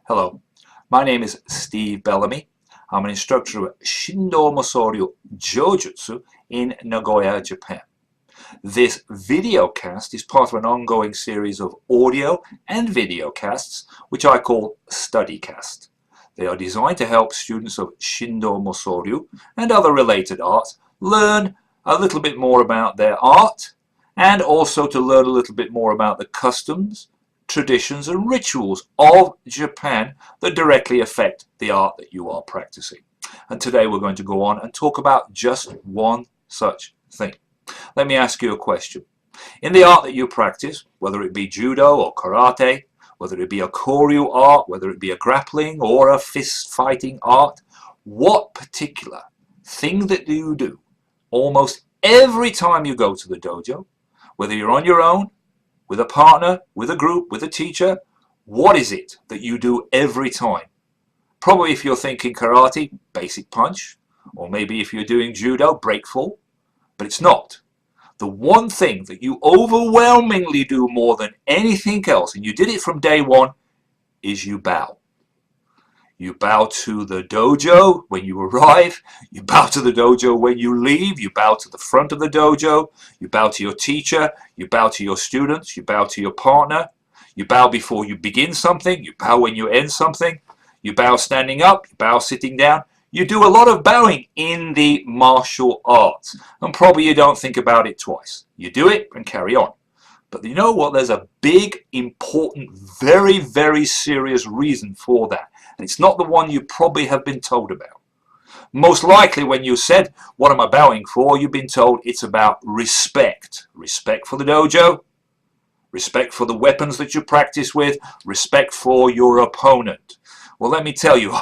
Hello, my name is Steve Bellamy. I'm an instructor of Shindo Masoryu Jojutsu in Nagoya, Japan. This videocast is part of an ongoing series of audio and videocasts, which I call Studycast. They are designed to help students of Shindo Masoryu and other related arts learn a little bit more about their art and also to learn a little bit more about the customs, traditions and rituals of Japan that directly affect the art that you are practicing. And today we're going to go on and talk about just one such thing. Let me ask you a question. In the art that you practice, whether it be judo or karate, whether it be a koryu art, whether it be a grappling or a fist fighting art, what particular thing that you do almost every time you go to the dojo, whether you're on your own, with a partner, with a group, with a teacher, what is it that you do every time? Probably if you're thinking karate, basic punch, or maybe if you're doing judo, break fall, but it's not. The one thing that you overwhelmingly do more than anything else, and you did it from day one, is you bow. You bow to the dojo when you arrive, you bow to the dojo when you leave, you bow to the front of the dojo, you bow to your teacher, you bow to your students, you bow to your partner, you bow before you begin something, you bow when you end something, you bow standing up, you bow sitting down. You do a lot of bowing in the martial arts, and probably you don't think about it twice. You do it and carry on. But you know what? There's a big, important, very, very serious reason for that. And it's not the one you probably have been told about. Most likely when you said, what am I bowing for? You've been told it's about respect. Respect for the dojo, respect for the weapons that you practice with, respect for your opponent. Well, let me tell you,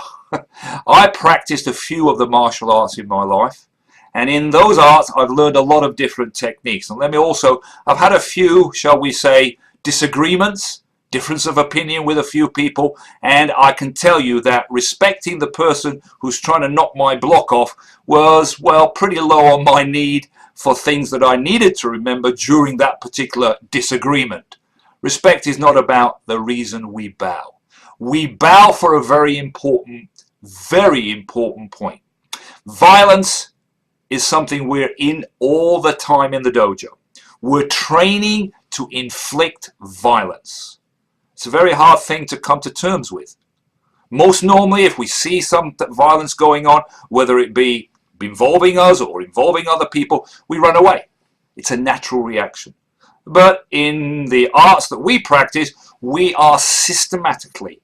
I practiced a few of the martial arts in my life. And in those arts, I've learned a lot of different techniques. And I've had a few, shall we say, disagreements, difference of opinion with a few people. And I can tell you that respecting the person who's trying to knock my block off was, well, pretty low on my need for things that I needed to remember during that particular disagreement. Respect is not about the reason we bow. We bow for a very important point. Violence is something we're in all the time in the dojo. We're training to inflict violence. It's a very hard thing to come to terms with. Most normally, if we see some violence going on, whether it be involving us or involving other people, we run away. It's a natural reaction. But in the arts that we practice, we are systematically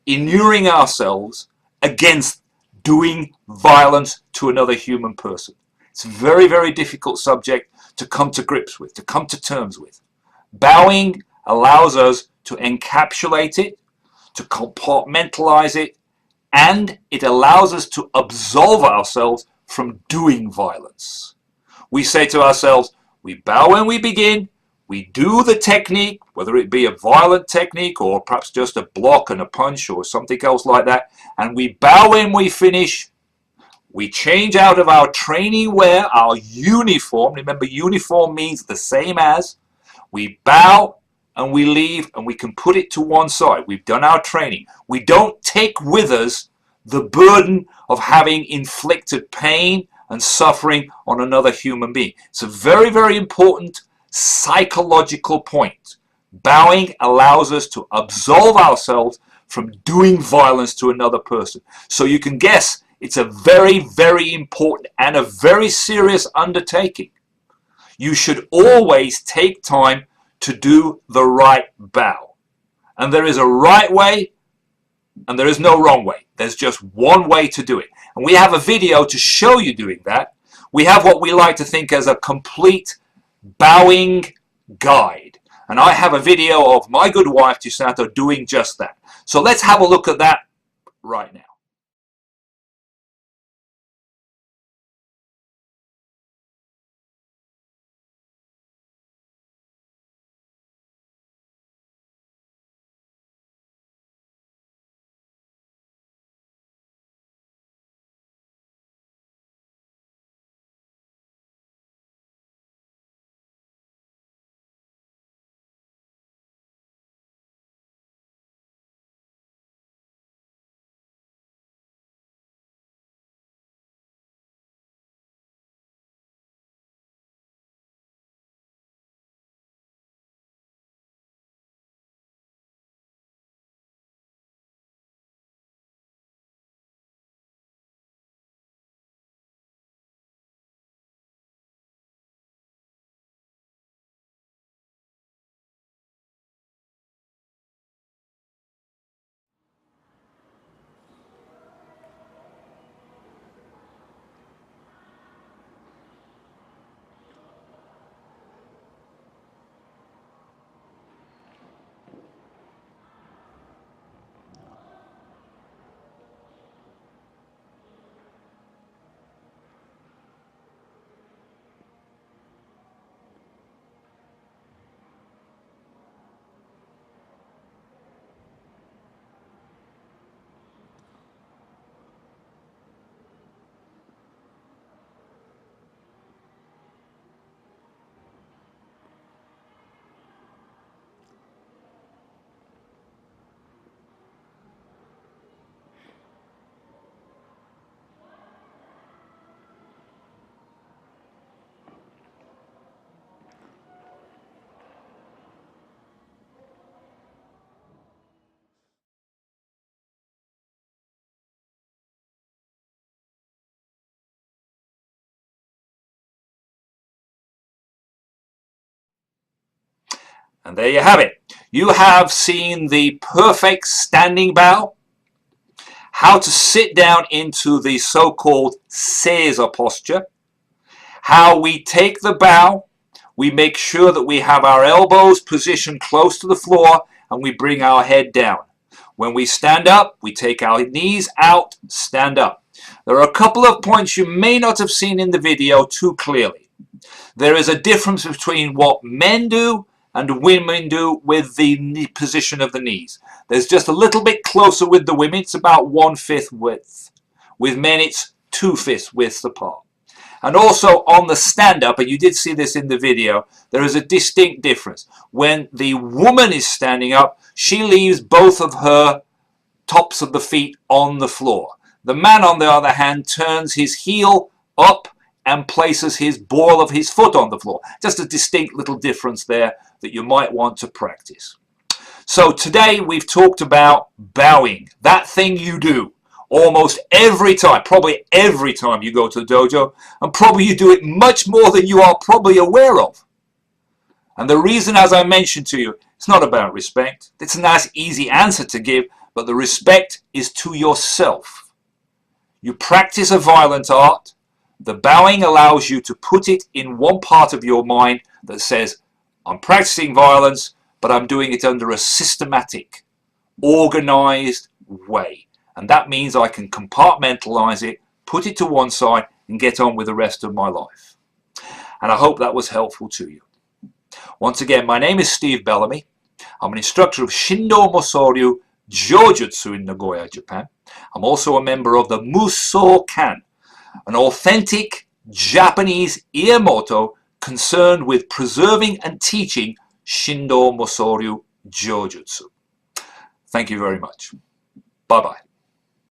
inuring ourselves against doing violence to another human person. It's a very, very difficult subject to come to grips with, to come to terms with. Bowing allows us to encapsulate it, to compartmentalize it, and it allows us to absolve ourselves from doing violence. We say to ourselves, we bow when we begin, we do the technique, whether it be a violent technique or perhaps just a block and a punch or something else like that, and we bow when we finish. We change out of our training wear, our uniform. Remember, uniform means the same as. We bow and we leave and we can put it to one side. We've done our training. We don't take with us the burden of having inflicted pain and suffering on another human being. It's a very, very important psychological point. Bowing allows us to absolve ourselves from doing violence to another person. So you can guess it's a very, very important and a very serious undertaking. You should always take time to do the right bow. And there is a right way and there is no wrong way. There's just one way to do it. And we have a video to show you doing that. We have what we like to think as a complete bowing guide. And I have a video of my good wife, Chisato, doing just that. So let's have a look at that right now. And there you have it. You have seen the perfect standing bow, how to sit down into the so-called Caesar posture, how we take the bow, we make sure that we have our elbows positioned close to the floor, and we bring our head down. When we stand up, we take our knees out, stand up. There are a couple of points you may not have seen in the video too clearly. There is a difference between what men do and women do with the position of the knees. There's just a little bit closer with the women. It's about 1/5 width. With men, it's 2/5 width apart. And also on the stand-up, and you did see this in the video, there is a distinct difference. When the woman is standing up, she leaves both of her tops of the feet on the floor. The man, on the other hand, turns his heel up and places his ball of his foot on the floor. Just a distinct little difference there that you might want to practice. So today we've talked about bowing, that thing you do almost every time, probably every time you go to the dojo, and probably you do it much more than you are probably aware of. And the reason, as I mentioned to you, it's not about respect. It's a nice easy answer to give, but the respect is to yourself. You practice a violent art. The bowing allows you to put it in one part of your mind that says, I'm practicing violence, but I'm doing it under a systematic, organized way. And that means I can compartmentalize it, put it to one side, and get on with the rest of my life. And I hope that was helpful to you. Once again, my name is Steve Bellamy. I'm an instructor of Shindo Mosoryu Jojutsu in Nagoya, Japan. I'm also a member of the Musokan, an authentic Japanese Iemoto concerned with preserving and teaching Shindo Mosoryu Jojutsu. Thank you very much. Bye-bye.